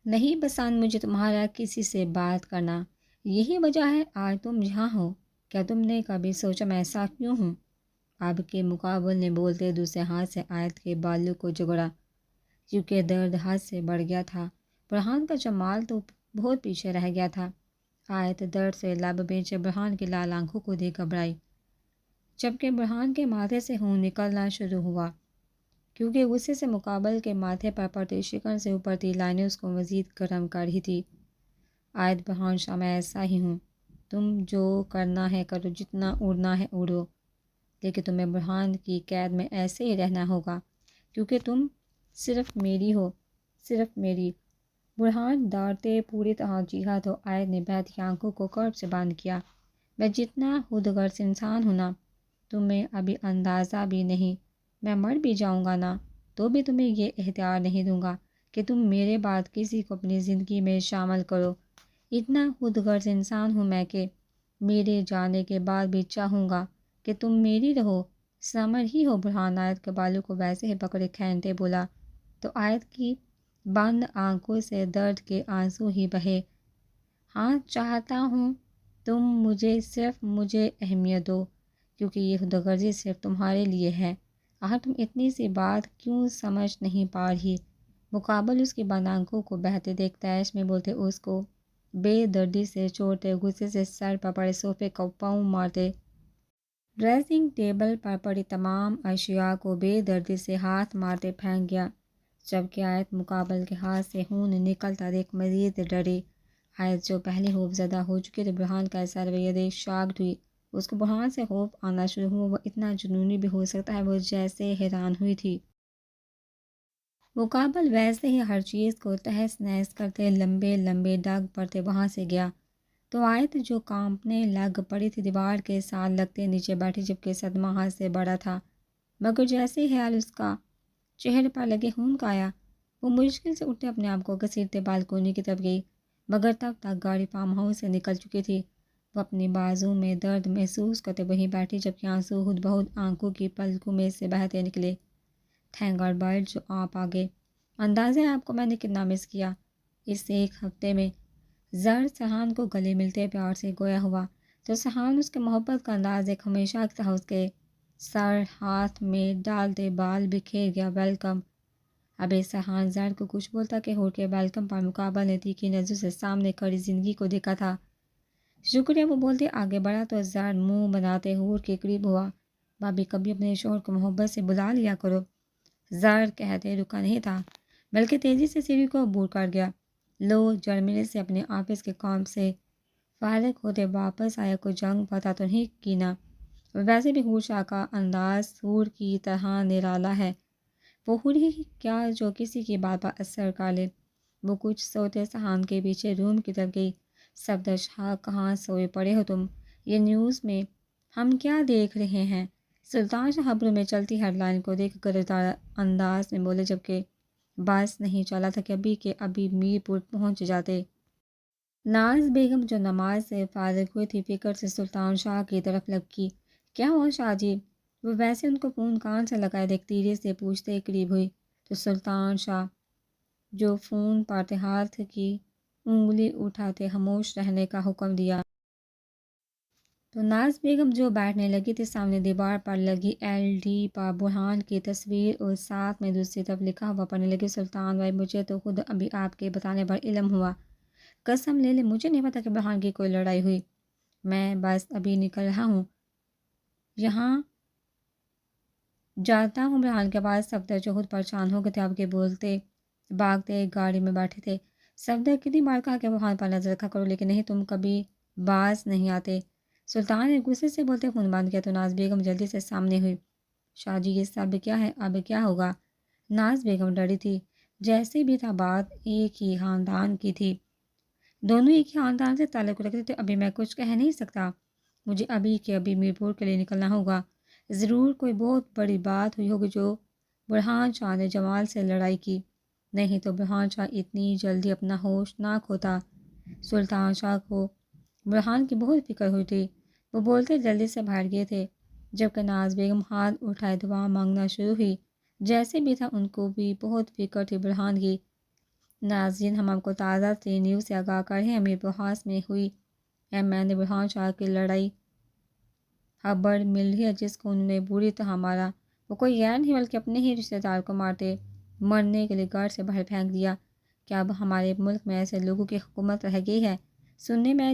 نہیں پسند مجھے تمہارا کسی سے بات کرنا، یہی وجہ ہے آج تم یہاں ہو۔ کیا تم نے کبھی سوچا میں ایسا کیوں ہوں؟ اب کے مقابل نے بولتے دوسرے ہاتھ سے آیت کے بالوں کو جگڑا، کیونکہ درد حد سے بڑھ گیا تھا۔ برہان کا جمال تو بہت پیچھے رہ گیا تھا۔ آیت درد سے لب بیچے برہان کی لال آنکھوں کو دیکھ گھبرائی، جبکہ برہان کے ماتھے سے خون نکلنا شروع ہوا، کیونکہ غصے سے مقابل کے ماتھے پر پڑتی شکن سے ابھرتی لائنیں اس کو مزید گرم کر رہی تھی۔ آیت برہان شاہ میں ایسا ہی ہوں، تم جو کرنا ہے کرو، جتنا اڑنا ہے اڑو، لیکن تمہیں برہان کی قید میں ایسے ہی رہنا ہوگا، کیونکہ تم صرف میری ہو، صرف میری۔ برہان ڈرتے پوری طرح چیخا تو آیت نے بہتی آنکھوں کو کرب سے بند کیا۔ میں جتنا خود غرض انسان ہوں نا، تمہیں ابھی اندازہ بھی نہیں، میں مر بھی جاؤں گا نا تو بھی تمہیں یہ اختیار نہیں دوں گا کہ تم میرے بعد کسی کو اپنی زندگی میں شامل کرو۔ اتنا خود غرض انسان ہوں میں کہ میرے جانے کے بعد بھی چاہوں گا کہ تم میری رہو۔ سمجھ ہی ہو؟ برہان آیت کے بالوں کو ویسے ہی پکڑے کھینچتے بولا تو آیت کی بند آنکھوں سے درد کے آنسو ہی بہے۔ ہاں چاہتا ہوں، تم مجھے اہمیت دو، کیونکہ یہ خود غرضی صرف تمہارے لیے ہے۔ آخر تم اتنی سی بات کیوں سمجھ نہیں پا رہی؟ مقابل اس کی بند آنکھوں کو بہتے دیکھ تیش میں بولتے اس کو بے دردی سے چھوڑتے، غصے سے سر پر پڑے صوفے کو پاؤں مارتے، ڈریسنگ ٹیبل پر پڑی تمام اشیاء کو بے دردی سے ہاتھ مارتے پھینک گیا، جبکہ آیت مقابل کے ہاتھ سے خون نکلتا دیکھ مزید ڈری۔ آیت جو پہلے خوف زدہ ہو چکی تھی برہان کا ایسا رویہ دیکھ شاکڈ ہوئی۔ اس کو برہان سے خوف آنا شروع ہوا، وہ اتنا جنونی بھی ہو سکتا ہے، وہ جیسے حیران ہوئی تھی۔ مقابل ویسے ہی ہر چیز کو تہس نہس کرتے لمبے لمبے ڈگ پڑتے وہاں سے گیا، تو آیت جو کانپنے لگ پڑی تھی دیوار کے ساتھ لگتے نیچے بیٹھی، جبکہ صدمہ حد سے بڑا تھا، مگر جیسے خیال اس کا چہرے پر لگے خون کا آیا، وہ مشکل سے اٹھتے اپنے آپ کو گھسیٹتے بالکونی کی طرف گئی، مگر تب تک گاڑی فارم ہاؤس سے نکل چکی تھی۔ وہ اپنی بازو میں درد محسوس کرتے وہیں بیٹھی، جبکہ آنسو خود بہت آنکھوں کی پلکوں میں سے بہتے نکلے۔ تھینک گاڈ بائٹ جو آپ آ گئے، اندازہ ہے آپ کو میں نے کتنا مس کیا اس ایک ہفتے میں۔ زر سہان کو گلے ملتے پیار سے گویا ہوا تو سہان اس کے محبت کا انداز ایک ہمیشہ کی طرح اس کے سر ہاتھ میں ڈالتے بال بکھیر گیا۔ ویلکم۔ ابے سہان زر کو کچھ بولتا کہ ہو کے ویلکم پر مقابل نے تیکھی نظر سے سامنے کھڑی زندگی کو دیکھا تھا۔ شکریہ، وہ بولتے آگے بڑھا تو زر منہ بناتے ہور کے قریب ہوا۔ بھابی کبھی اپنے شوہر کو محبت سے بلا لیا کرو، زر کہتے رکا نہیں تھا، بلکہ تیزی سے سیڑھی کو عبور کر گیا۔ لو جرمنی سے اپنے آفس کے کام سے فارغ ہوتے واپس آیا، کوئی جنگ پتہ تو نہیں کی نا؟ ویسے بھی حور شاہ کا انداز حور کی طرح نرالا ہے، وہ حور ہی کیا جو کسی کی بات پر اثر کر لے۔ وہ کچھ سوتے سہان کے پیچھے روم کی طرف گئی۔ صفدر شاہ کہاں سوئے پڑے ہو تم؟ یہ نیوز میں ہم کیا دیکھ رہے ہیں؟ سلطان شاہ خبروں میں چلتی ہیڈ لائن کو دیکھ گرفتار انداز میں بولے، جبکہ بس نہیں چلا تھا کہ ابھی میر پور پہنچ جاتے۔ ناز بیگم جو نماز سے فارغ ہوئی تھی فکر سے سلطان شاہ کی طرف لپکی۔ کیا ہوا شاہ جی؟ وہ ویسے ان کو فون کان سے لگائے دیکھ تیرے سے پوچھتے قریب ہوئی تو سلطان شاہ جو فون پاتے ہاتھ کی انگلی اٹھاتے خاموش رہنے کا حکم دیا، تو ناز بیگم جو بیٹھنے لگی تھی سامنے دیوار پر لگی ایل ڈی پر برہان کی تصویر اور ساتھ میں دوسری طرف لکھا ہوا پڑھنے لگی، سلطان بھائی مجھے تو خود ابھی آپ کے بتانے پر علم ہوا، قسم لے لے مجھے نہیں پتا کہ برہان کی کوئی لڑائی ہوئی، میں بس ابھی نکل رہا ہوں، یہاں جاتا ہوں برہان کے پاس۔ صفدر جو خود پریشان ہو گئے تھے اب کے بولتے بھاگتے گاڑی میں بیٹھے تھے۔ صفدر کتنی بار کہا کہ برہان پر نظر رکھا کرو، لیکن نہیں، تم کبھی باز نہیں آتے۔ سلطان نے غصے سے بولتے فون بند کیا تو ناز بیگم جلدی سے سامنے ہوئی۔ شاہ جی یہ سب کیا ہے؟ اب کیا ہوگا؟ ناز بیگم ڈری تھی، جیسے بھی تھا بات ایک ہی خاندان کی تھی، دونوں ایک ہی خاندان سے تعلق رکھتے تھے۔ ابھی میں کچھ کہہ نہیں سکتا، مجھے ابھی کے ابھی میرپور کے لیے نکلنا ہوگا، ضرور کوئی بہت بڑی بات ہوئی ہوگی جو برہان شاہ نے جمال سے لڑائی کی، نہیں تو برہان شاہ اتنی جلدی اپنا ہوش نہ کھوتا۔ سلطان شاہ کو برہان کی بہت فکر ہوئی تھی، وہ بولتے جلدی سے باہر گئے تھے، جبکہ ناز بیگم ہاتھ اٹھائے دعا مانگنا شروع ہوئی، جیسے بھی تھا ان کو بھی بہت فکر تھی برہان کی۔ ناظرین، ہم آپ کو تازہ ترین نیوز سے آگاہ کر ہیں۔ امیر بحاس میں ہوئی MN برہان شاہ کی لڑائی خبر مل رہی ہے جس کو انہوں نے بری طرح مارا۔ وہ کوئی غیر نہیں بلکہ اپنے ہی رشتہ دار کو مرنے کے لیے گھر سے باہر پھینک دیا۔ کیا اب ہمارے ملک میں ایسے لوگوں کی حکومت رہ گئی ہے؟ سننے میں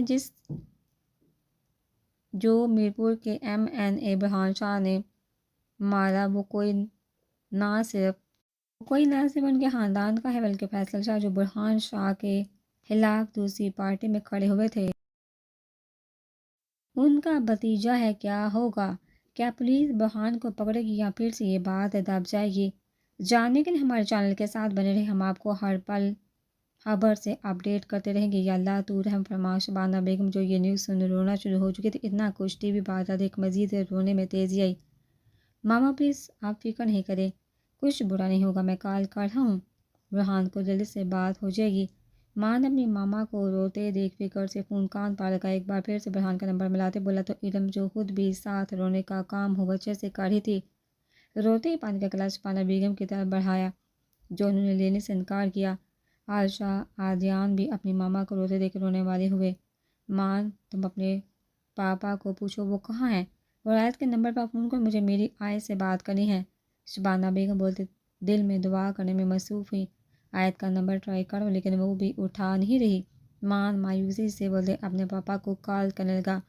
جو میرپور کے MNA برہان شاہ نے مارا وہ کوئی نہ صرف ان کے خاندان کا ہے بلکہ فیصل شاہ جو برہان شاہ کے خلاف دوسری پارٹی میں کھڑے ہوئے تھے، ان کا بھتیجا ہے۔ کیا ہوگا؟ کیا پولیس برہان کو پکڑے گی یا پھر سے یہ بات دب جائے گی؟ جاننے کے لیے ہمارے چینل کے ساتھ بنے رہے، ہم آپ کو ہر پل خبر سے اپڈیٹ کرتے رہیں گے۔ یا اللہ تو رحم فرما۔ شبانہ بیگم جو یہ نیوز سن رونا شروع ہو چکی تھی، اتنا کچھ ٹی وی بات دیکھ مزید رونے میں تیزی آئی۔ ماما پلیز آپ فکر نہیں کریں، کچھ برا نہیں ہوگا، میں کال کر رہا ہوں، برہان کو جلدی سے بات ہو جائے گی۔ ماں نے اپنی ماما کو روتے دیکھ فکر سے فون کان پر لگا۔ ایک بار پھر سے برہان کا نمبر ملاتے بولا تو ارم جو خود بھی ساتھ رونے کا کام ہو بچے سے کر رہی تھی، روتے ہی پانی کا گلاس شبانہ بیگم کی طرف بڑھایا جو انہوں نے لینے سے انکار کیا۔ عائشہ عادیان بھی اپنی ماما کو روتے دیکھ رونے والے ہوئے۔ ماں تم اپنے پاپا کو پوچھو وہ کہاں ہے، اور آیت کے نمبر پر فون کر، مجھے میری آیت سے بات کرنی ہے۔ شبانہ بیگم بولتے دل میں دعا کرنے میں مصروف ہوئی۔ آیت کا نمبر ٹرائی کرو لیکن وہ بھی اٹھا نہیں رہی۔ ماں مایوسی سے بولتے اپنے پاپا کو کال کرنے لگا۔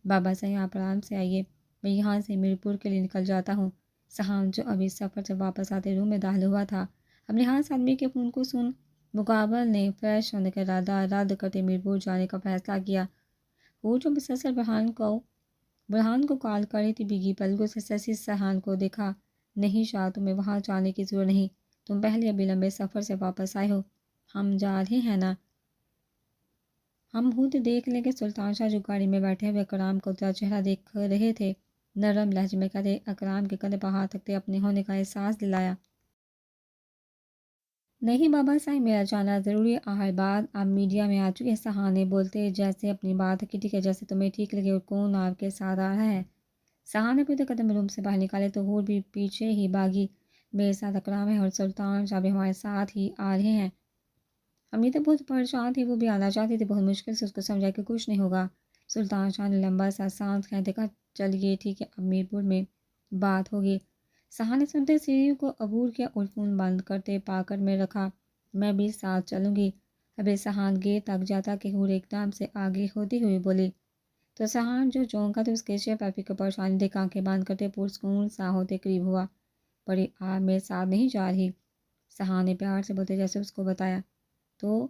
بابا صحیح آپ آرام سے آئیے، میں یہاں سے میرپور کے لیے نکل جاتا ہوں۔ سہام جو ابھی سفر سے واپس آتے روم میں داخل ہوا تھا، اپنے ہاتھ آدمی کے فون کو سن مقابل نے فریش ہونے کا ارادہ رد کرتے میرپور جانے کا فیصلہ کیا۔ وہ جو مسلسل برہان کو کال کر رہی تھی، بھیگی پلکوں سے سسی سہان کو دیکھا۔ نہیں شاہ، تمہیں وہاں جانے کی ضرورت نہیں، تم پہلے ابھی لمبے سفر سے واپس آئے ہو، ہم جا رہے ہیں نا، ہم خود دیکھ لیں گے۔ سلطان شاہ جو گاڑی میں بیٹھے ہوئے اکرام کو چہرہ دیکھ رہے تھے، نرم لہجے میں کہتے اکرام کے کندھے پر ہاتھ رکھتے اپنے ہونے کا احساس دلایا۔ نہیں بابا صاحب، میرا جانا ضروری ہے، آخر بات اب میڈیا میں آ چکی ہے۔ سہان نے بولتے جیسے اپنی بات کی ٹھیک ہے، جیسے تمہیں ٹھیک لگے، اور کون آپ کے ساتھ آ رہا ہے؟ سہان نے پھر قدم روم سے باہر نکالے تو ہور بھی پیچھے ہی بھاگی۔ میرے ساتھ اکرام ہے اور سلطان شاہ بھی ہمارے ساتھ ہی آ رہے ہیں۔ امی تو بہت پریشان تھی، وہ بھی آنا چاہتی تھی، بہت مشکل سے اس کو سمجھا کہ کچھ نہیں ہوگا۔ سلطان شاہ نے لمبا سا سانس کھینچتے کہا چلیے ٹھیک ہے، اب میرپور میں بات ہوگی۔ سہان نے سنتے سیڑھی کو عبور کیا اور فون بند کرتے پاکٹ میں رکھا۔ میں بھی ساتھ چلوں گی۔ ابھی سہان گیٹ تک جاتا کہ ہور ایک دم سے آگے ہوتی ہوئی بولی تو سہان جو چونکا تھا اس کے چہرے پر فکر پریشانی دیکھ آنکھیں بند کرتے پرسکون سا ہوتے قریب ہوا۔ بڑی آپ میرے ساتھ نہیں جا رہی؟ سہان نے پیار سے بولتے جیسے اس کو بتایا تو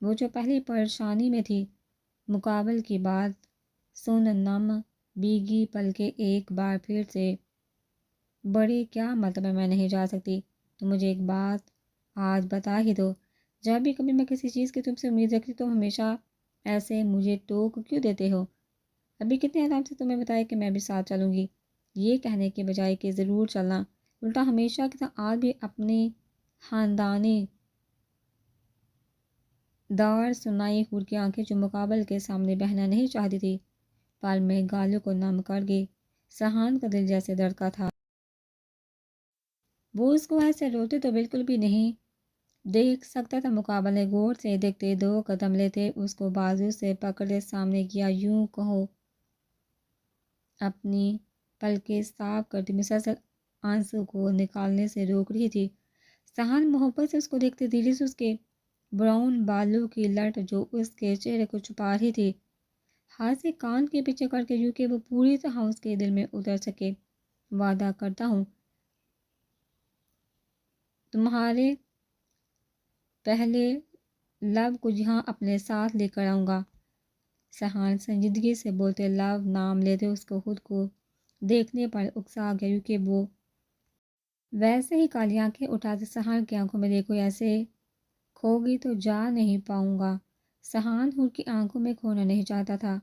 وہ جو پہلی پریشانی میں تھی، مقابل کی بات سن نم بیگی پلکیں ایک بار پھر سے بڑی کیا مطلب ہے میں نہیں جا سکتی؟ تو مجھے ایک بات آج بتا ہی دو، جب بھی کبھی میں کسی چیز کی تم سے امید رکھتی تو ہمیشہ ایسے مجھے ٹوک کیوں دیتے ہو؟ ابھی کتنے آرام سے تمہیں بتایا کہ میں بھی ساتھ چلوں گی، یہ کہنے کے بجائے کہ ضرور چلنا، الٹا ہمیشہ کی طرح آج بھی اپنی خاندانی دار سنائی ہور کی آنکھیں جو مقابل کے سامنے بہنا نہیں چاہتی تھی، پل میں گالوں کو نم کر گئی۔ سہان کا دل جیسے دھڑکا تھا، وہ اس کو ایسے روتے تو بالکل بھی نہیں دیکھ سکتا تھا۔ مقابل نے غور سے دیکھتے 2 قدم لیتے اس کو بازو سے پکڑے سامنے کیا، یوں کہو اپنی پلکیں صاف کرتی مسلسل آنسو کو نکالنے سے روک رہی تھی۔ سہان محبت سے اس کو دیکھتے دھیرے سے اس کے براؤن بالوں کی لٹ جو اس کے چہرے کو چھپا رہی تھی ہاتھ سے کان کے پیچھے کر کے یوں کہ وہ پوری طرح اس کے دل میں اتر سکے۔ وعدہ کرتا ہوں تمہارے پہلے لب کو یہاں اپنے ساتھ لے کر آؤں گا۔ سہان سنجیدگی سے بولتے لب نام لیتے اس کو خود کو دیکھنے پر اکسا گیا کیونکہ وہ ویسے ہی کالی آنکھیں اٹھاتے سہان کی آنکھوں میں دیکھو، ایسے کھوگی تو جا نہیں پاؤں گا۔ سہان ہور کی آنکھوں میں کھونا نہیں چاہتا تھا،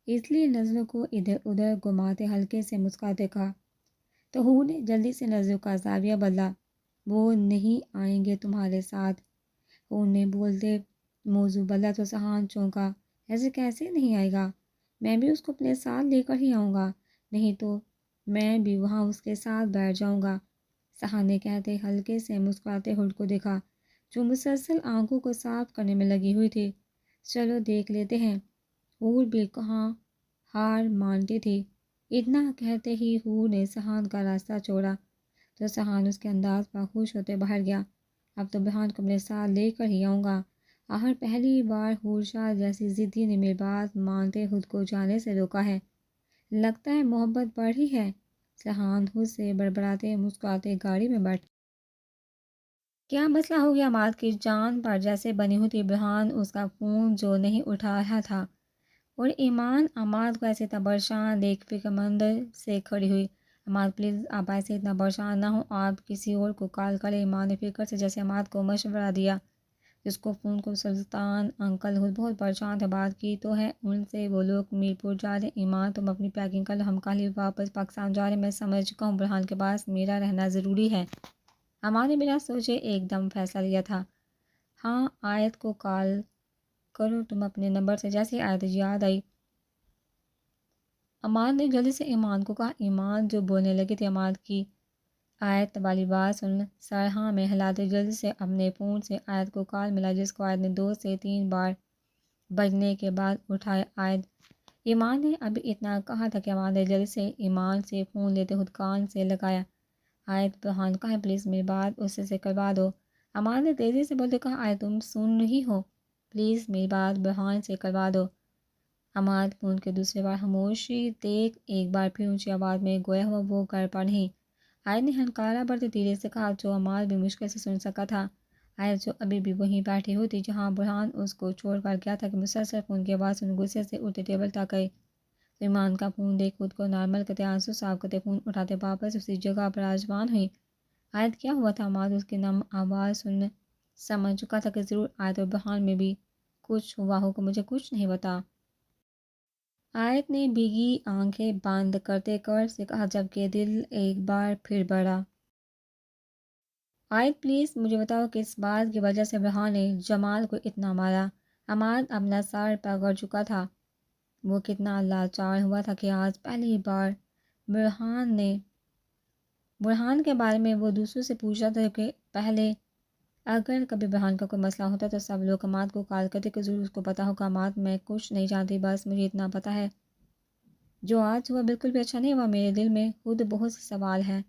اس لیے نظروں کو ادھر ادھر گھماتے ہلکے سے مسکراتے کہا تو ہور نے جلدی سے نظروں کا زاویہ بدلا، وہ نہیں آئیں گے تمہارے ساتھ۔ ہور نے بولتے موضوع بدلا تو سہان چونکا، ایسے کیسے نہیں آئے گا؟ میں بھی اس کو اپنے ساتھ لے کر ہی آؤں گا، نہیں تو میں بھی وہاں اس کے ساتھ بیٹھ جاؤں گا۔ سہان نے کہتے ہلکے سے مسکراتے ہور کو دیکھا جو مسلسل آنکھوں کو صاف کرنے میں لگی ہوئی تھی۔ چلو دیکھ لیتے ہیں۔ حور بھی کہاں ہار مانتی تھی۔ اتنا کہتے ہی حور نے سہان کا راستہ چھوڑا تو سہان اس کے انداز پر خوش ہوتے باہر گیا۔ اب تو بہان کو اپنے ساتھ لے کر ہی آؤں گا۔ آخر پہلی بار حور شاہ جیسی ضدی نے میری بات مانتے خود کو جانے سے روکا ہے۔ لگتا ہے محبت بڑھی ہے۔ سہان خود سے بڑبڑاتے مسکراتے گاڑی میں بیٹھ۔ کیا مسئلہ ہو گیا؟ عماد کی جان پر جیسے بنی ہوئی تھی بہان اس کا فون جو نہیں اٹھا رہا تھا، اور ایمان عماد کو ایسے اتنا پریشان دیکھ فکر مند سے کھڑی ہوئی۔ عماد پلیز آپ ایسے اتنا پریشان نہ ہوں، آپ کسی اور کو کال کریں۔ ایمان نے فکر سے جیسے عماد کو مشورہ دیا جس کو فون کو سلطان انکل خود بہت پریشان تھے، بات کی تو ہے ان سے، وہ لوگ میرپور جا رہے ہیں۔ ایمان تم اپنی پیکنگ کر لو، ہم کل ہی واپس پاکستان جا رہے ہیں۔ میں سمجھ چکا ہوں برہان کے پاس میرا رہنا ضروری ہے۔ عماد نے بنا سوچے ایک دم فیصلہ لیا تھا۔ ہاں آیت کو کال کرو تم اپنے نمبر سے۔ جیسے آیت یاد آئی عماد نے جلدی سے ایمان کو کہا۔ ایمان جو بولنے لگی تھی عماد کی آیت والی بات سن سر ہاں میں ہلاتے جلدی سے اپنے فون سے آیت کو کال ملا، جس کو آیت نے 2 سے 3 بار بجنے کے بعد اٹھائے۔ آیت ایمان نے ابھی اتنا کہا تھا کہ عماد نے جلدی سے ایمان سے فون لیتے خود کان سے لگایا۔ آیت برہان کہا ہے پلیز میری بات اس سے کروا دو۔ عماد نے تیزی سے بولتے کہا آیت تم سن رہی ہو، پلیز میری بات برہان سے کروا دو۔ عماد فون کے دوسرے بار خاموشی دیکھ ایک بار پھر اونچی آواز میں گویا ہوا وہ گھر پر نہیں۔ آیت نے ہنکارا بڑھتے دھیرے سے کہا جو عماد بھی مشکل سے سن سکا تھا۔ آیت جو ابھی بھی وہیں بیٹھی ہوئی تھی جہاں برہان اس کو چھوڑ کر گیا تھا کہ مسلسل فون کی آواز سن غصے سے اٹھتے ٹیبل تک گئی۔ ایمان کا فون دیکھ خود کو نارمل کرتے آنسو صاف کرتے فون اٹھاتے واپس اسی جگہ پر آجمان ہوئی۔ آیت کیا ہوا تھا؟ عماد اس کی نم آواز سن سمجھ چکا تھا کہ ضرور آیت اور برہان میں بھی کچھ ہوا ہوگا، مجھے کچھ نہیں بتا۔ آیت نے بھیگی آنکھیں بند کرتے کر سے کہا جبکہ دل ایک بار پھر بڑھا۔ آیت پلیز مجھے بتاؤ کس بات کی وجہ سے برہان نے جمال کو اتنا مارا۔ عماد اپنا سر پکڑ چکا تھا۔ وہ کتنا لاچار ہوا تھا کہ آج پہلی بار برہان کے بارے میں وہ دوسروں سے پوچھا تھا کہ پہلے اگر کبھی برہان کا کوئی مسئلہ ہوتا تو سب لوگ عماد کو کال کرتے کہ ضرور اس کو پتہ ہوگا۔ عماد میں کچھ نہیں جانتی، بس مجھے اتنا پتہ ہے جو آج ہوا بالکل بھی اچھا نہیں ہوا۔ میرے دل میں خود بہت سے سوال ہیں،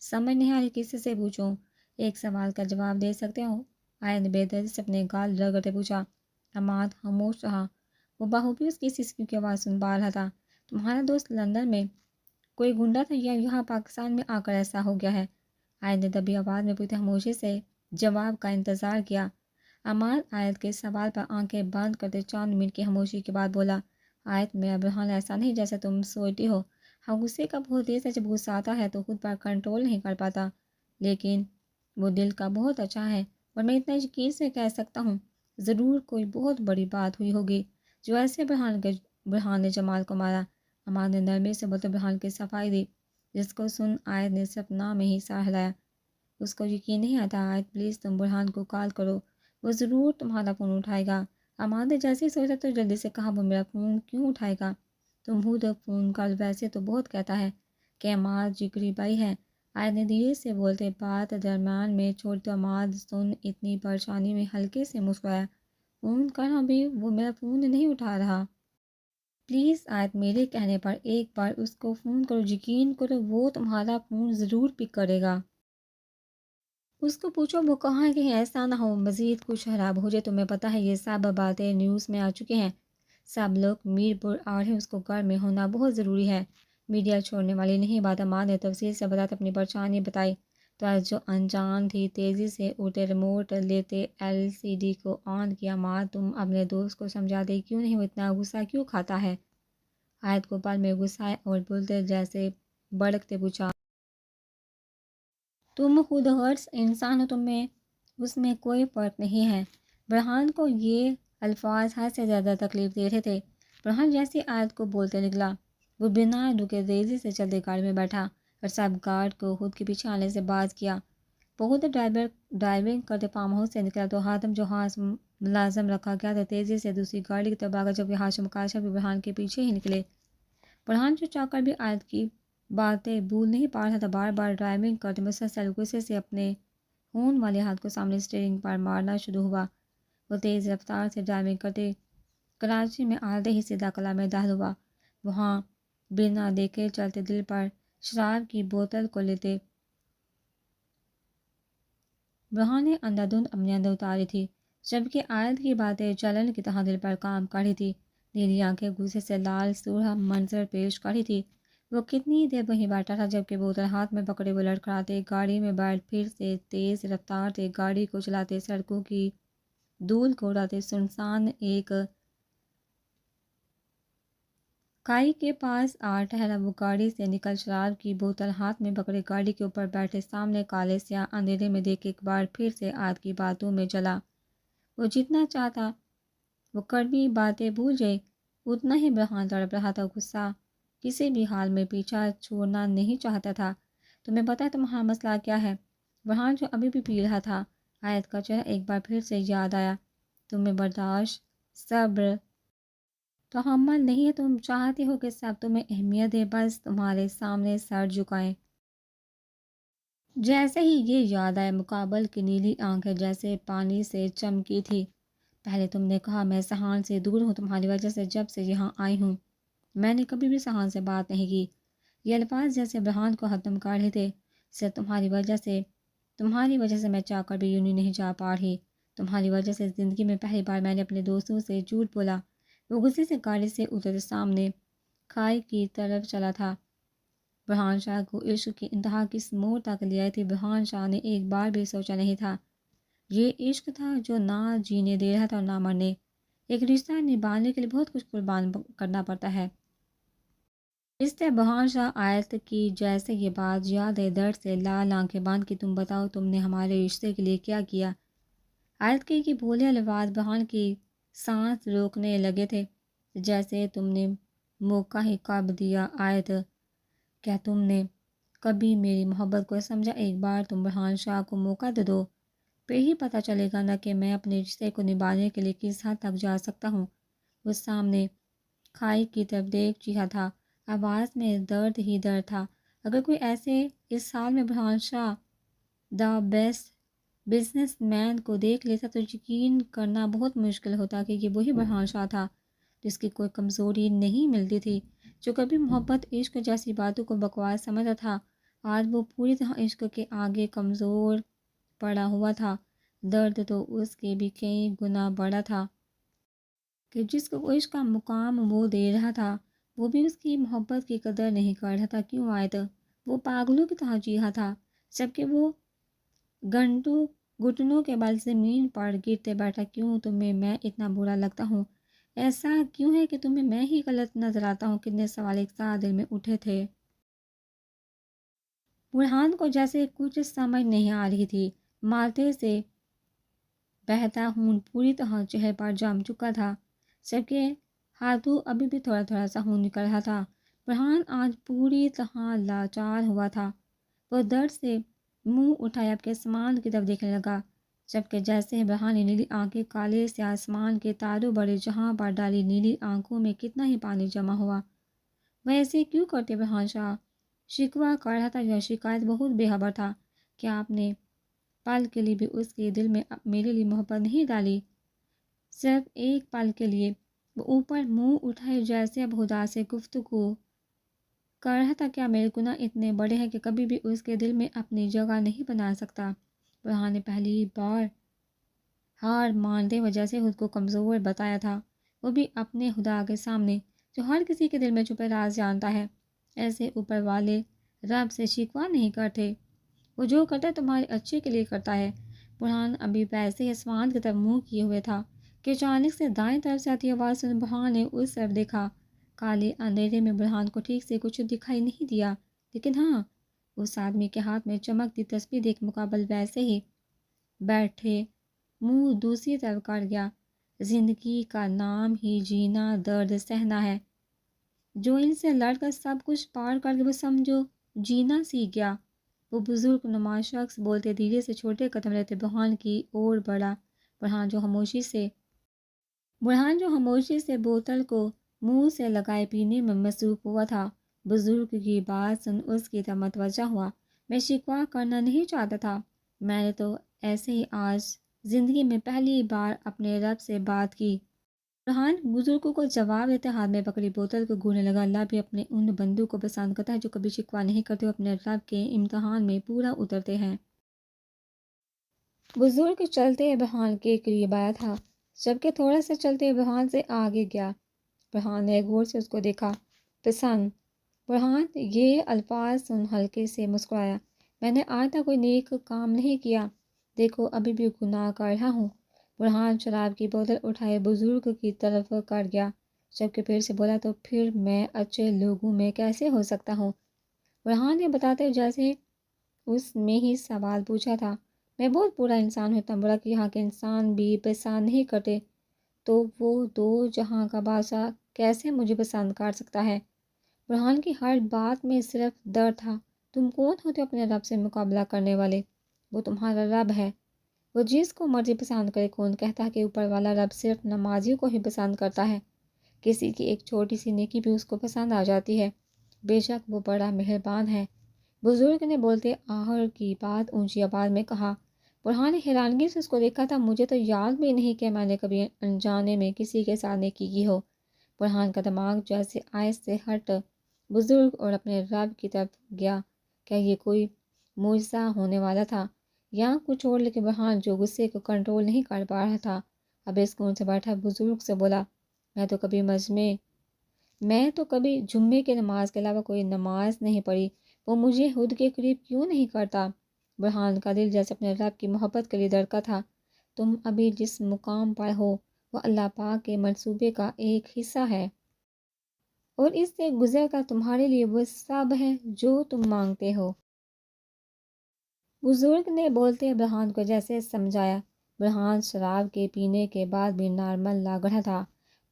سمجھ نہیں آ رہی کس سے پوچھوں۔ ایک سوال کا جواب دے سکتے ہو؟ آیت نے بے دردی سے اپنے گال رگڑتے پوچھا۔ عماد خاموش رہا۔ وہ بخوبی اس کی سسکیوں کی آواز سن پا رہا تھا۔ تمہارا دوست لندن میں کوئی گنڈا تھا یا یہاں پاکستان میں آ کر ایسا ہو گیا ہے؟ آیت نے دبی آواز میں پوری خاموشی سے جواب کا انتظار کیا۔ عماد آیت کے سوال پر آنکھیں بند کرتے چند منٹ کی خاموشی کے بعد بولا آیت میرا برہان ایسا نہیں جیسا تم سوچتی ہو۔ ہاں غصے کا بہت تیز ہے، جب غصہ آتا ہے تو خود پر کنٹرول نہیں کر پاتا، لیکن وہ دل کا بہت اچھا ہے، اور میں اتنا یقین سے کہہ سکتا ہوں ضرور کوئی بہت بڑی بات ہوئی ہوگی جو ایسے برہان نے جمال کو مارا۔ عماد نے نرمی سے بولتے برہان کی صفائی دی، جس کو سن آیت نے صرف نام میں ہی سر ہلایا۔ اس کو یقین نہیں آتا۔ آیت پلیز تم برہان کو کال کرو، وہ ضرور تمہارا فون اٹھائے گا۔ عماد نے جیسے ہی سوچا تو جلدی سے کہا وہ میرا فون کیوں اٹھائے گا؟ تم خود فون کر، ویسے تو بہت کہتا ہے کہ عماد جگری بھائی ہے۔ آیت نے دھیرے سے بولتے بات درمیان میں چھوڑ تو عماد سن اتنی پریشانی میں ہلکے سے مسکرایا۔ فون کرنا بھی وہ میرا فون نہیں اٹھا رہا۔ پلیز آیت میرے کہنے پر ایک بار اس کو فون کرو، یقین کرو وہ تمہارا فون ضرور پک کرے گا۔ اس کو پوچھو وہ کہاں ہے، کہیں ایسا نہ ہو مزید کچھ خراب ہو جائے۔ تمہیں پتہ ہے یہ سب باتیں نیوز میں آ چکی ہیں، سب لوگ میرپور آ رہے ہیں، اس کو گھر میں ہونا بہت ضروری ہے۔ میڈیا چھوڑنے والی نہیں بات۔ عماد نے تفصیل سے بتاتے اپنی پریشانی بتائی تو آج جو انجان تھی تیزی سے اٹھتے ریموٹ لیتے LCD کو آن کیا۔ عماد تم اپنے دوست کو سمجھاتے کیوں نہیں، وہ اتنا غصہ کیوں کھاتا ہے؟ آیت کو پل میں غصہ اور بولتے جیسے بڑکتے پوچھا تم خود غرض انسان ہو، تمہیں اس میں کوئی فرق نہیں ہے۔ برہان کو یہ الفاظ حد سے زیادہ تکلیف دے رہے تھے۔ برہان جیسی آیت کو بولتے نکلا، وہ بنا رکے تیزی سے چلتے گاڑی میں بیٹھا اور سب گارڈ کو خود کے پیچھے آنے سے باز کیا۔ بہت ڈرائیونگ کرتے فارم ہاؤس سے نکلا تو ہاتم جو ہاتھ ملازم رکھا گیا تھا تیزی سے دوسری گاڑی کی طرف آگا، جبکہ ہاشم کاشف بھی برہان کے پیچھے ہی نکلے۔ برہان جو چاہ کر بھی آیت کی باتیں بھول نہیں پا رہا تھا، بار بار ڈرائیونگ کرتے مسلسل غصے سے اپنے خون والے ہاتھ کو سامنے اسٹیئرنگ پر مارنا شروع ہوا۔ وہ تیز رفتار سے ڈرائیونگ کرتے کراچی میں آدھے ہی سیدھا کلا میں داخل ہوا۔ وہاں بنا دیکھے چلتے دل پر شراب کی بوتل کو لیتے برہان نے اندھا دھند اپنے اندر اتاری تھی، جبکہ آیت کی باتیں چلن کی طرح دل پر کام کر رہی تھی۔ نیلی آنکھیں غصے سے لال سورخ منظر پیش کر رہی تھی۔ وہ کتنی دیر وہیں بیٹھا تھا، جبکہ بوتل ہاتھ میں پکڑے وہ لڑکھڑاتے گاڑی میں بیٹھ پھر سے تیز رفتار سے گاڑی کو چلاتے سڑکوں کی دھول کو اڑاتے سنسان ایک کائی کے پاس آ ٹھہرا۔ وہ گاڑی سے نکل شراب کی بوتل ہاتھ میں پکڑے گاڑی کے اوپر بیٹھے سامنے کالے سیاہ اندھیرے میں دیکھ ایک بار پھر سے آیت کی باتوں میں چلا۔ وہ جتنا چاہتا وہ کڑوی باتیں بھول جائے، اتنا ہی برہان تڑپ رہا تھا۔ غصہ کسی بھی حال میں پیچھا چھوڑنا نہیں چاہتا تھا۔ تمہیں پتہ ہے تمہارا مسئلہ کیا ہے؟ برہان جو ابھی بھی پی رہا تھا، آیت کا چہرہ ایک بار پھر سے یاد آیا۔ تمہیں برداشت، صبر، تحمل نہیں ہے۔ تم چاہتے ہو کہ سب تمہیں اہمیت دے، بس تمہارے سامنے سر جھکائیں۔ جیسے ہی یہ یاد آیا، مقابل کی نیلی آنکھیں جیسے پانی سے چمکی تھی۔ پہلے تم نے کہا میں سہان سے دور ہوں تمہاری وجہ سے، جب سے یہاں آئی ہوں میں نے کبھی بھی سہان سے بات نہیں کی۔ یہ الفاظ جیسے برہان کو ختم کر رہے تھے۔ صرف تمہاری وجہ سے میں چاہ کر بھی یونی نہیں جا پا رہی۔ تمہاری وجہ سے زندگی میں پہلی بار میں نے اپنے دوستوں سے جھوٹ بولا۔ وہ غصے سے گاڑی سے اترتے سامنے کھائی کی طرف چلا تھا۔ برہان شاہ کو عشق کی انتہا کس موڑ تک لے آئی تھی، برہان شاہ نے ایک بار بھی سوچا نہیں تھا۔ یہ عشق تھا جو نہ جینے دے رہا تھا اور نہ مرنے۔ ایک رشتہ نبھانے کے لیے بہت کچھ قربان کرنا پڑتا ہے۔ اس سے برہان شاہ آیت کی جیسے یہ بات یاد ہے، درد سے لال آنکھیں باندھ کے تم بتاؤ تم نے ہمارے رشتے کے لیے کیا کیا؟ آیت کے یہ بولے الفاظ برہان کی سانس روکنے لگے تھے۔ جیسے تم نے موقع ہی کب دیا آیت، کیا تم نے کبھی میری محبت کو سمجھا؟ ایک بار تم برہان شاہ کو موقع دے دو، پھر ہی پتہ چلے گا نا کہ میں اپنے رشتے کو نبھانے کے لیے کس حد تک جا سکتا ہوں۔ وہ سامنے کھائی کی طرف دیکھ رہا تھا، آواز میں درد ہی درد تھا۔ اگر کوئی ایسے اس حال میں برہان شاہ دا بیسٹ بزنس مین کو دیکھ لیتا تو یقین کرنا بہت مشکل ہوتا کہ یہ وہی برہان شاہ تھا جس کی کوئی کمزوری نہیں ملتی تھی، جو کبھی محبت عشق جیسی باتوں کو بکواس سمجھتا تھا۔ آج وہ پوری طرح عشق کے آگے کمزور پڑا ہوا تھا۔ درد تو اس کے بھی کئی گنا بڑا تھا کہ جس کو عشق کا مقام وہ دے رہا تھا، وہ بھی اس کی محبت کی قدر نہیں کر رہا تھا۔ کیوں آیت؟ وہ پاگلوں کی طرح جی رہا تھا، جبکہ وہ گھٹنوں کے بل زمین پر گرتے بیٹھا۔ کیوں تمہیں میں اتنا برا لگتا ہوں؟ ایسا کیوں ہے کہ تمہیں میں ہی غلط نظر آتا ہوں؟ کتنے سوال ایک ساتھ دل میں اٹھے تھے۔ برہان کو جیسے کچھ سمجھ نہیں آ رہی تھی۔ ماتھے سے بہتا خون پوری طرح چہرے پر جم چکا تھا، جبکہ ہاتھوں ابھی بھی تھوڑا تھوڑا سا خون نکل رہا تھا۔ برہان آج پوری طرح لاچار ہوا تھا۔ وہ درد سے منہ اٹھائے اب کے آسمان کی طرف دیکھنے لگا، جبکہ جیسے برہان نے نیلی آنکھیں کالے سے آسمان کے تاروں بڑے جہاں پر ڈالی، نیلی آنکھوں میں کتنا ہی پانی جمع ہوا۔ وہ ایسے کیوں کرتے؟ برہان شاہ شکوہ کر رہا تھا۔ یہ شکایت بہت بے خبر تھا کہ آپ نے پل کے لیے بھی اس کے دل میں میرے لیے محبت نہیں ڈالی، صرف ایک پل کے لیے۔ وہ اوپر منہ اٹھائے جیسے اب خدا سے گفتگو کر رہا تھا، کیا میرے گناہ اتنے بڑے ہیں کہ کبھی بھی اس کے دل میں اپنی جگہ نہیں بنا سکتا؟ برہان نے پہلی بار ہار مانتے ہوئے جیسے خود کو کمزور بتایا تھا، وہ بھی اپنے خدا کے سامنے جو ہر کسی کے دل میں چھپے راز جانتا ہے۔ ایسے اوپر والے رب سے شکوہ نہیں کرتے، وہ جو کرتا ہے تمہارے اچھے کے لیے کرتا ہے۔ برہان ابھی ویسے ہی آسمان کی طرف منہ کیے ہوئے تھا کہ اچانک سے دائیں طرف سے آتی آواز سن برہان نے اس طرف دیکھا۔ کالے اندھیرے میں برہان کو ٹھیک سے کچھ دکھائی نہیں دیا، لیکن ہاں، اس آدمی کے ہاتھ میں چمکتی تسبیح دیکھ مقابل ویسے ہی بیٹھے منہ دوسری طرف کر گیا۔ زندگی کا نام ہی جینا، درد سہنا ہے۔ جو ان سے لڑ کر سب کچھ پار کر کے وہ سمجھو جینا سیکھ گیا۔ وہ بزرگ نما شخص بولتے دھیرے سے چھوٹے قدم لیتے برہان کی اور بڑھا۔ برہان جو خاموشی سے بوتل کو منہ سے لگائے پینے میں مصروف ہوا تھا، بزرگ کی بات سن اس کی طرف متوجہ ہوا۔ میں شکوہ کرنا نہیں چاہتا تھا، میں نے تو ایسے ہی آج زندگی میں پہلی بار اپنے رب سے بات کی۔ فرحان بزرگوں کو جواب دیتے ہاتھ میں پکڑی بوتل کو گھولنے لگا۔ اللہ بھی اپنے ان بندوں کو پسند کرتا ہے جو کبھی شکوہ نہیں کرتے، وہ اپنے رب کے امتحان میں پورا اترتے ہیں۔ بزرگ چلتے برہان کے قریب آیا تھا، جبکہ تھوڑا سا چلتے برہان سے آگے گیا۔ برہان نے غور سے اس کو دیکھا۔ پسند؟ برہان یہ الفاظ سن ہلکے سے مسکرایا۔ میں نے آج تک کوئی نیک کام نہیں کیا، دیکھو ابھی بھی گناہ کر رہا ہوں۔ برہان شراب کی بوتل اٹھائے بزرگ کی طرف کر گیا، جبکہ پھر سے بولا تو پھر میں اچھے لوگوں میں کیسے ہو سکتا ہوں؟ برہان نے بتاتے جیسے اس میں ہی سوال پوچھا تھا۔ میں بہت برا انسان ہوں، اتنا برا کہ یہاں کے انسان بھی پسند نہیں کرتے، تو وہ دو جہاں کا بادشاہ کیسے مجھے پسند کر سکتا ہے؟ برہان کی ہر بات میں صرف درد تھا۔ تم کون ہوتے ہو اپنے رب سے مقابلہ کرنے والے؟ وہ تمہارا رب ہے، وہ جس کو مرضی پسند کرے۔ کون کہتا ہے کہ اوپر والا رب صرف نمازیوں کو ہی پسند کرتا ہے؟ کسی کی ایک چھوٹی سی نیکی بھی اس کو پسند آ جاتی ہے۔ بے شک وہ بڑا مہربان ہے۔ بزرگ نے بولتے آخر کی بات اونچی آواز میں کہا۔ برہان نے حیرانگی سے اس کو دیکھا تھا۔ مجھے تو یاد بھی نہیں کہ میں نے کبھی انجانے میں کسی کے ساتھ نیکی کی ہو۔ برہان کا دماغ جیسے آئس سے ہٹ بزرگ اور اپنے رب کی طرف گیا۔ کیا یہ کوئی معجزہ ہونے والا تھا یا کچھ اور؟ لیکن برہان جو غصے کو کنٹرول نہیں کر پا رہا تھا، اب سکون سے بیٹھا بزرگ سے بولا، میں تو کبھی جمعے کی نماز کے علاوہ کوئی نماز نہیں پڑھی، وہ مجھے خود کے قریب کیوں نہیں کرتا؟ برہان کا دل جیسے اپنے رب کی محبت کے لیے دھڑکا تھا۔ تم ابھی جس مقام پر ہو وہ اللہ پاک کے منصوبے کا ایک حصہ ہے، اور اس سے گزر کر تمہارے لیے وہ سب ہے جو تم مانگتے ہو۔ بزرگ نے بولتے برہان کو جیسے سمجھایا۔ برہان شراب کے پینے کے بعد بھی نارمل لگ رہا تھا۔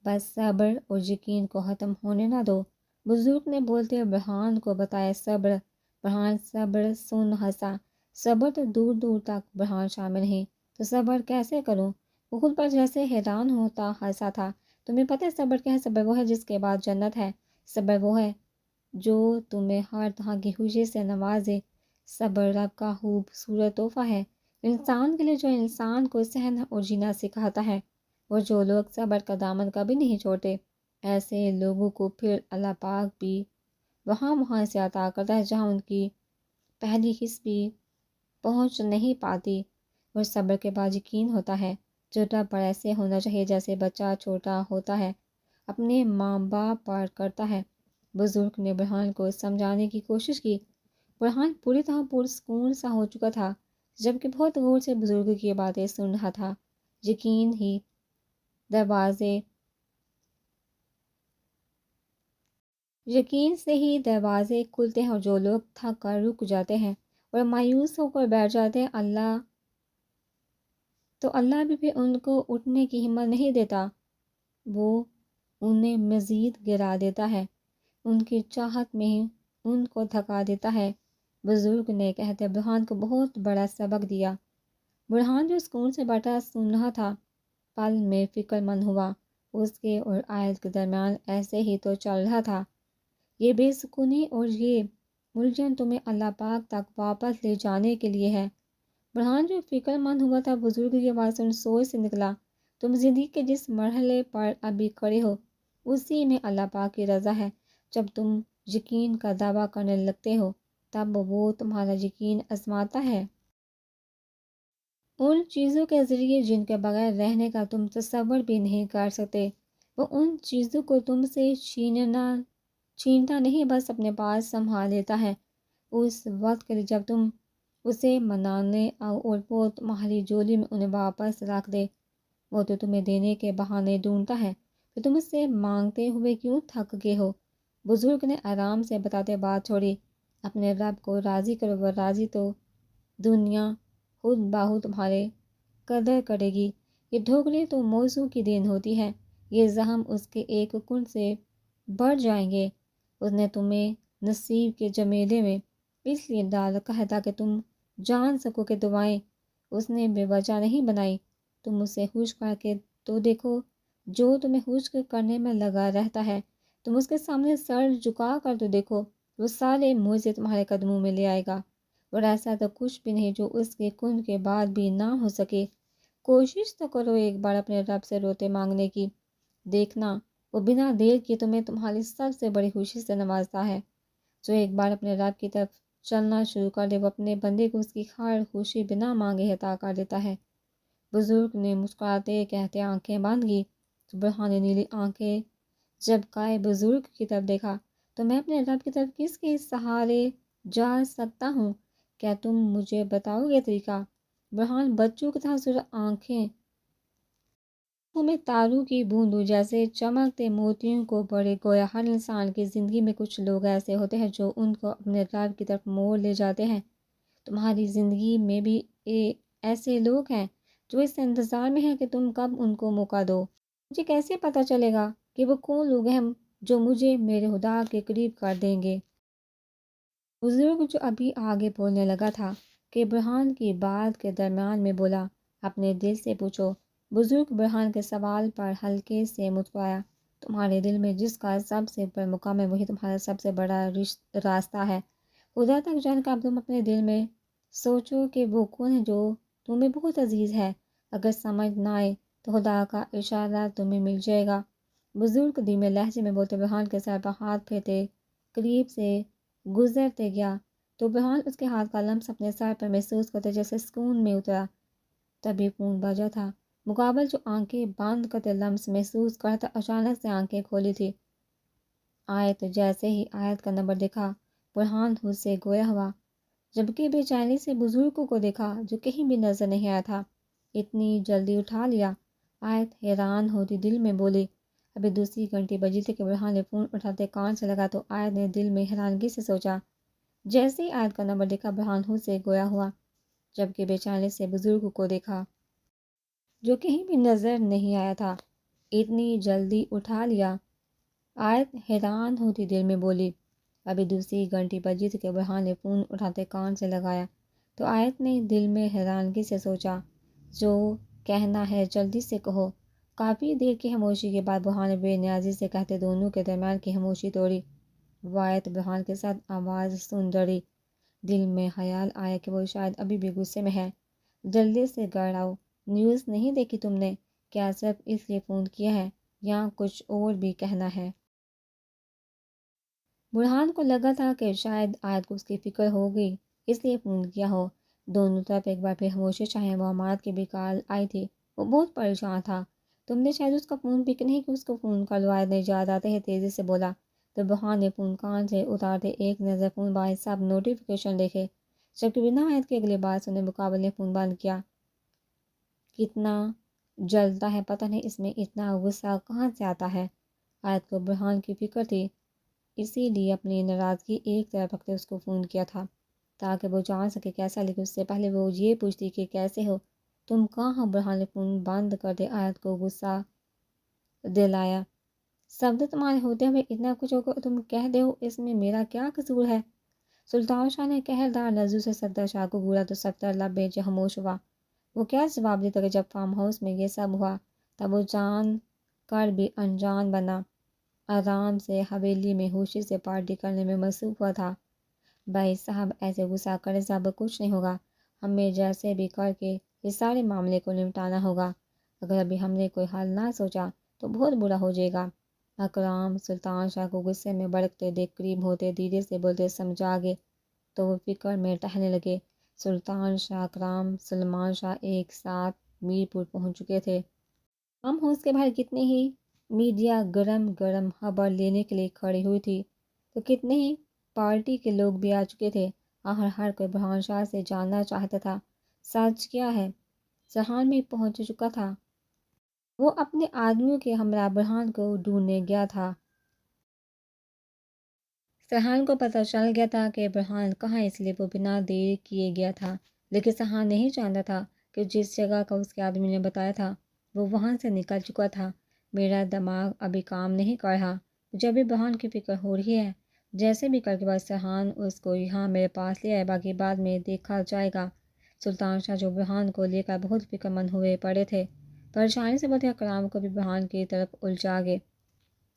بس صبر اور یقین کو ختم ہونے نہ دو، بزرگ نے بولتے برہان کو بتایا۔ صبر؟ برہان صبر سن ہنسا۔ صبر تو دور دور تک برہان شامل نہیں، تو صبر کیسے کروں؟ وہ خود پر جیسے حیران ہوتا ہنسا تھا۔ تمہیں پتہ ہے صبر کیا ہے؟ صبر وہ ہے جس کے بعد جنت ہے۔ صبر وہ ہے جو تمہیں ہر طرح کی خوشی سے نوازے۔ صبر رب کا خوبصورت تحفہ ہے انسان کے لیے، جو انسان کو سہنا اور جینا سکھاتا ہے۔ اور جو لوگ صبر کا دامن کبھی نہیں چھوڑتے، ایسے لوگوں کو پھر اللہ پاک بھی وہاں سے عطا کرتا ہے جہاں ان کی پہلی حس بھی پہنچ نہیں پاتی۔ اور صبر کے بعد یقین ہوتا ہے، جو رب پر ایسے ہونا چاہیے جیسے بچہ چھوٹا ہوتا ہے اپنے ماں باپ پر کرتا ہے۔ بزرگ نے برہان کو سمجھانے کی کوشش کی۔ برہان پوری طرح پرسکون سا ہو چکا تھا، جبکہ بہت غور سے بزرگ کی باتیں سن رہا تھا۔ یقین سے ہی دروازے کھلتے ہیں، اور جو لوگ تھک کر رک جاتے ہیں اور مایوس ہو کر بیٹھ جاتے ہیں، اللہ بھی ان کو اٹھنے کی ہمت نہیں دیتا، وہ انہیں مزید گرا دیتا ہے، ان کی چاہت میں ہی ان کو تھکا دیتا ہے۔ بزرگ نے کہتے برہان کو بہت بڑا سبق دیا۔ برہان جو سکون سے بیٹھا سن رہا تھا، پل میں فکر مند ہوا۔ اس کے اور آیت کے درمیان ایسے ہی تو چل رہا تھا۔ یہ بے سکونی اور یہ الجھن تمہیں اللہ پاک تک واپس لے جانے کے لیے ہے۔ برہان جو فکر مند ہوا تھا بزرگ کی آواز سن سوچ سے نکلا، تم زندگی کے جس مرحلے پر ابھی کھڑے ہو اسی میں اللہ پاک کی رضا ہے۔ جب تم یقین کا دعویٰ کرنے لگتے ہو تب وہ تمہارا یقین آزماتا ہے، ان چیزوں کے ذریعے جن کے بغیر رہنے کا تم تصور بھی نہیں کر سکتے۔ وہ ان چیزوں کو تم سے چھینتا نہیں، بس اپنے پاس سنبھال لیتا ہے اس وقت کے لیے جب تم اسے منانے اور وہ تمہاری جولی میں انہیں واپس رکھ دے۔ وہ تو تمہیں دینے کے بہانے ڈھونڈتا ہے، پھر تم اس سے مانگتے ہوئے کیوں تھک گئے ہو؟ بزرگ نے آرام سے بتاتے بات چھوڑی، اپنے رب کو راضی کرو، وہ راضی تو دنیا خود بہو تمہارے قدر کرے گی۔ یہ ڈھوکلی تو موضوع کی دین ہوتی ہے، یہ زخم اس کے ایک کن سے بڑھ جائیں گے۔ اس نے تمہیں نصیب کے جمیلے میں اس لیے ڈال رکھا ہے تاکہ تم جان سکو کہ دعائیں اس نے بے وجہ نہیں بنائی۔ تم اسے خوش کر کے تو دیکھو، جو تمہیں خوش کرنے میں لگا رہتا ہے۔ تم اس کے سامنے سر جھکا کر تو دیکھو، وہ سارے معجزے تمہارے قدموں میں لے آئے گا۔ اور ایسا تو کچھ بھی نہیں جو اس کے کن کے بعد بھی نہ ہو سکے۔ کوشش تو کرو ایک بار اپنے رب سے روتے مانگنے کی، دیکھنا وہ بنا دیر کیے تمہیں تمہاری سب سے بڑی خوشی سے نوازتا ہے۔ جو ایک بار اپنے رب کی طرف چلنا شروع کر دے وہ اپنے بندے کو اس کی خیر خوشی بنا مانگے عطا کر دیتا ہے۔ بزرگ نے مسکراتے کہتے آنکھیں بند کی تو برہان نے نیلی آنکھیں جب کائے بزرگ کی طرف دیکھا، تو میں اپنے رب کی طرف کس کے سہارے جا سکتا ہوں؟ کیا تم مجھے بتاؤ گے طریقہ؟ برہان بچوں کی طرح ذرا آنکھیں میں تاروں کی بوندوں جیسے چمکتے موتیوں کو بڑے گویا ہر انسان کی زندگی میں کچھ لوگ ایسے ہوتے ہیں جو ان کو اپنے رب کی طرف موڑ لے جاتے ہیں۔ تمہاری زندگی میں بھی ایسے لوگ ہیں جو اس انتظار میں ہیں کہ تم کب ان کو موقع دو۔ مجھے کیسے پتہ چلے گا کہ وہ کون لوگ ہیں جو مجھے میرے خدا کے قریب کر دیں گے؟ بزرگ جو ابھی آگے بولنے لگا تھا کہ برہان کی بات کے درمیان میں بولا، اپنے دل سے پوچھو۔ بزرگ برہان کے سوال پر ہلکے سے مسکرایا، تمہارے دل میں جس کا سب سے بڑا مقام ہے وہی تمہارا سب سے بڑا راستہ ہے۔ خدا تک جان کر اب تم اپنے دل میں سوچو کہ وہ کون ہے جو تمہیں بہت عزیز ہے۔ اگر سمجھ نہ آئے تو خدا کا اشارہ تمہیں مل جائے گا۔ بزرگ دھیمے لہجے میں بولتے برہان کے سر پر ہاتھ پھیرتے قریب سے گزرتے گیا تو برہان اس کے ہاتھ کا لمس اپنے سر پر محسوس کرتے جیسے سکون میں اترا۔ تبھی فون بجا تھا۔ مقابل جو آنکھیں بند کرتے لمس محسوس کرتا اچانک سے آنکھیں کھولی تھی۔ آیت جیسے ہی آیت کا نمبر دیکھا برہان خود سے گویا ہوا، جبکہ بے چینی سے بزرگوں کو دیکھا جو کہیں بھی نظر نہیں آیا تھا۔ اتنی جلدی اٹھا لیا؟ آیت حیران ہوتی دل میں بولی۔ ابھی دوسری گھنٹی بجی تھی کہ برہان نے فون اٹھاتے کان سے لگا تو آیت نے دل میں حیرانگی سے سوچا۔ جیسے ہی آیت کا نمبر دیکھا برہان خود سے گویا ہوا، جبکہ بے چینی سے بزرگ کو دیکھا جو کہیں بھی نظر نہیں آیا تھا۔ اتنی جلدی اٹھا لیا؟ آیت حیران ہوتی دل میں بولی۔ ابھی دوسری گھنٹی بجی تھی کہ برہان نے فون اٹھاتے کان سے لگایا تو آیت نے دل میں حیرانگی سے سوچا، جو کہنا ہے جلدی سے کہو۔ کافی دیر کی خاموشی کے بعد برہان نے بے نیازی سے کہتے دونوں کے درمیان کی خاموشی توڑی۔ وہ آیت برہان کے ساتھ آواز سن ڈری۔ دل میں خیال آیا کہ وہ شاید ابھی بھی غصے میں ہے۔ جلدی سے گھر آؤ، نیوز نہیں دیکھی تم نے؟ کیا صرف اس لیے فون کیا ہے یا کچھ اور بھی کہنا ہے؟ برہان کو لگا تھا کہ شاید آیت کو اس کی فکر ہو گئی اس لیے فون کیا ہو۔ دونوں طرف ایک بار پھر خاموشی چاہے وہ امارت کی بھی کال آئی تھی۔ وہ بہت پریشان تھا۔ تم نے شاید اس کا فون پک نہیں کہ اس کو فون کر لو، آیت نے یاد آتے ہی تیزی سے بولا۔ تو برہان نے فون کان سے اتارتے ایک نظر فون باہر سب نوٹیفیکیشن دیکھے، جبکہ بنا آیت کے اگلی بات سنے مقابل نے فون بند کیا۔ کتنا جلتا ہے پتہ نہیں، اس میں اتنا غصہ کہاں سے آتا ہے؟ آیت کو برہان کی فکر تھی، اسی لیے اپنی ناراضگی ایک طرف رکھتے اس کو فون کیا تھا تاکہ وہ جان سکے کیسا، لیکن اس سے پہلے وہ یہ پوچھتی کہ کیسے ہو تم، کہاں؟ برہان نے فون بند کر دے آیت کو غصہ دلایا۔ سب تمہارے ہوتے ہوئے اتنا کچھ ہو تم کہہ دے ہو، اس میں میرا کیا قصور ہے؟ سلطان شاہ نے قہردار لفظوں سے صفدر شاہ کو گھورا تو صفدر لب بیچے خاموش ہوا۔ وہ کیا جواب دیتا کہ جب فارم ہاؤس میں یہ سب ہوا تب وہ جان کر بھی انجان بنا، آرام سے حویلی میں خوشی سے پارٹی کرنے میں مصروف ہوا تھا۔ بھائی صاحب ایسے غصہ کرے صاحب کچھ نہیں ہوگا، ہمیں جیسے بھی کر کے اس سارے معاملے کو نمٹانا ہوگا۔ اگر ابھی ہم نے کوئی حل نہ سوچا تو بہت برا ہو جائے گا۔ اکرام سلطان شاہ کو غصے میں بھڑکتے دیکھ قریب ہوتے دھیرے سے بولتے سمجھا گے تو وہ فکر میں ٹہلنے لگے۔ سلطان شاہ اکرام سلمان شاہ ایک ساتھ میر پور پہنچ چکے تھے۔ فارم ہاؤس کے باہر کتنے ہی میڈیا گرم گرم خبر لینے کے لیے کھڑی ہوئی تھی تو کتنے ہی پارٹی کے لوگ بھی آ چکے تھے۔ آخر ہر کوئی برہان شاہ سے جاننا چاہتا تھا سچ کیا ہے۔ سرحان بھی پہنچ چکا تھا، وہ اپنے آدمیوں کے ہمراہ برہان کو ڈھونڈنے گیا تھا۔ سرحان کو پتہ چل گیا تھا کہ برہان کہاں، اس لیے وہ بنا دیر کیے گیا تھا، لیکن سرحان نہیں جانتا تھا کہ جس جگہ کا اس کے آدمی نے بتایا تھا وہ وہاں سے نکل چکا تھا۔ میرا دماغ ابھی کام نہیں کر رہا، مجھے ابھی برہان کی فکر ہو رہی ہے۔ جیسے بھی کر کے بعد سرحان اس کو یہاں میرے پاس لے آئے، باقی بعد میں دیکھا جائے گا۔ سلطان شاہ جو برہان کو لے کر بہت فکر مند ہوئے پڑے تھے، پریشانی سے بولتے اکرام کو بھی برہان کی طرف الجھا گئے۔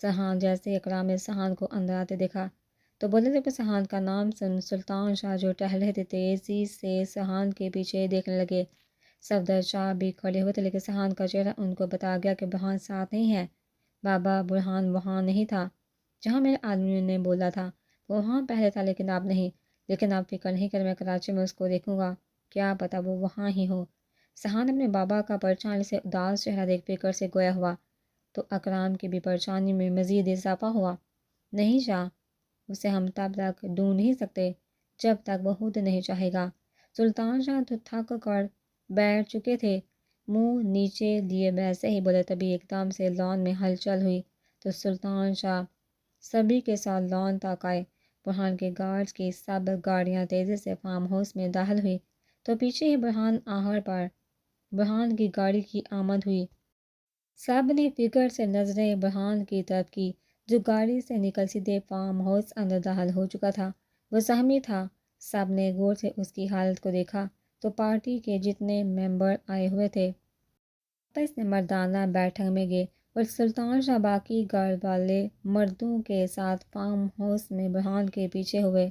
سرحان جیسے اکرام نے سرحان کو اندر آتے دیکھا تو بولے جب سہان کا نام سن سلطان شاہ جو ٹہل رہے تھے تیزی سے سہان کے پیچھے دیکھنے لگے۔ صفدر شاہ بھی کھڑے ہوئے تھے لیکن سہان کا چہرہ ان کو بتا گیا کہ برہان ساتھ نہیں ہے۔ بابا برہان وہاں نہیں تھا جہاں میرے آدمیوں نے بولا تھا، وہ وہاں پہلے تھا لیکن آپ نہیں۔ لیکن آپ فکر نہیں کریں، میں کراچی میں اس کو دیکھوں گا، کیا پتہ وہ وہاں ہی ہو۔ سہان اپنے بابا کا پریشان سے اداس چہرہ دیکھ فکر سے گویا ہوا تو اکرام کی بھی پریشانی میں مزید اضافہ ہوا۔ نہیں شاہ، اسے ہم تب تک ڈھونڈ نہیں سکتے جب تک وہ خود نہیں چاہے گا۔ سلطان شاہ تو تھک کر بیٹھ چکے تھے، منہ نیچے لیے ویسے ہی بولے، تبھی ایک دم سے لان میں ہلچل ہوئی تو سلطان شاہ سبھی کے ساتھ لان تک آئے۔ برہان کے گارڈز کی سب گاڑیاں تیزی سے فارم ہاؤس میں داخل ہوئی تو پیچھے ہی برہان آہر پر برہان کی گاڑی کی آمد ہوئی۔ سب نے فکر سے نظریں برہان کی طرف کی جو گاڑی سے نکل سیدھے فارم ہاؤس اندر داخل ہو چکا تھا۔ وہ زخمی تھا۔ سب نے غور سے اس کی حالت کو دیکھا تو پارٹی کے جتنے ممبر آئے ہوئے تھے آپس میں مردانہ بیٹھک میں گئے اور سلطان شاہ باقی گھر والے مردوں کے ساتھ فارم ہاؤس میں برہان کے پیچھے ہوئے۔